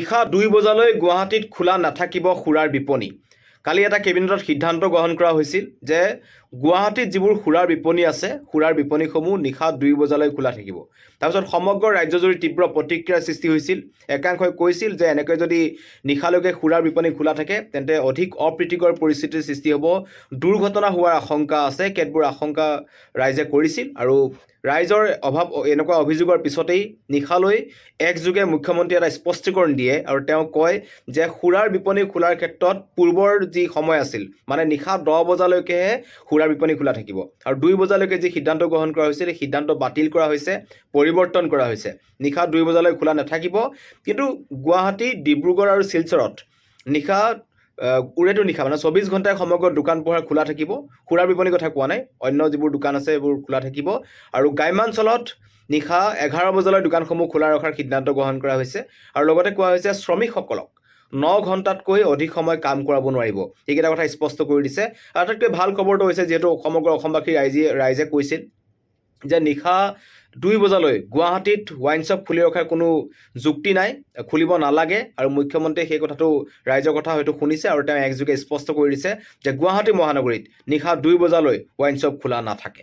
নিশা 2 বজালৈ গুৱাহাটীত খোলা নাথাকিব সুৰাৰ বিপণী। কালি এটা কেবিনেটত সিদ্ধান্ত গ্ৰহণ কৰা হৈছিল যে গুৱাহাটীত যিবোৰ সুৰাৰ বিপণী আছে, সুৰাৰ বিপণীসমূহ নিশা 2 বজালৈ খোলা থাকিব। তাৰপিছত সমগ্ৰ ৰাজ্যজুৰি তীব্ৰ প্ৰতিক্ৰিয়াৰ সৃষ্টি হৈছিল। একাংশই কৈছিল যে এনেকৈ যদি নিশালৈকে সুৰাৰ বিপণী খোলা থাকে তেন্তে অধিক অপ্ৰীতিকৰ পৰিস্থিতিৰ সৃষ্টি হ'ব, দুৰ্ঘটনা হোৱাৰ আশংকা আছে। কেতবোৰ আশংকা ৰাইজে কৰিছিল আৰু ৰাইজৰ এনেকুৱা অভিযোগৰ পিছতেই নিশালৈ একযোগে মুখ্যমন্ত্ৰী এটা স্পষ্টীকৰণ দিয়ে আৰু তেওঁ কয় যে সুৰাৰ বিপণী খোলাৰ ক্ষেত্ৰত পূৰ্বৰ যি সময় আছিল, মানে নিশা 10 বজালৈকেহে সুৰাৰ বিপণী খোলা থাকিব আৰু 2 বজালৈকে যি সিদ্ধান্ত গ্ৰহণ কৰা হৈছিল সেই সিদ্ধান্ত বাতিল কৰা হৈছে, পৰিৱৰ্তন কৰা হৈছে। নিশা 2 বজালৈ খোলা নাথাকিব, কিন্তু গুৱাহাটী, ডিব্ৰুগড় আৰু শিলচৰত নিশা উৰেটো নিশা মানে 24 ঘণ্টাই সমগ্ৰ দোকান পোহাৰ খোলা থাকিব। সুৰাৰ বিপণীৰ কথা কোৱা নাই, অন্য যিবোৰ দোকান আছে এইবোৰ খোলা থাকিব। আৰু গ্ৰাম্যাঞ্চলত নিশা 11 বজালৈ দোকানসমূহ খোলা ৰখাৰ সিদ্ধান্ত গ্ৰহণ কৰা হৈছে আৰু লগতে কোৱা হৈছে শ্ৰমিকসকলক 9 ঘণ্টাতকৈ অধিক সময় কাম কৰাব নোৱাৰিব। এইকেইটা কথা স্পষ্ট কৰি দিছে। আটাইতকৈ ভাল খবৰটো হৈছে যিহেতু সমগ্ৰ অসমবাসী ৰাইজে কৈছিল যে নিশা 2 বজালৈ গুৱাহাটীত ৱাইন শ্বপ খুলি ৰখাৰ কোনো যুক্তি নাই, খুলিব নালাগে। আৰু মুখ্যমন্ত্ৰীয়ে সেই কথাটো ৰাইজৰ কথা হয়তো শুনিছে আৰু তেওঁ একযোগে স্পষ্ট কৰি দিছে যে গুৱাহাটী মহানগৰীত নিশা 2 বজালৈ ৱাইন শ্বপ খোলা নাথাকে।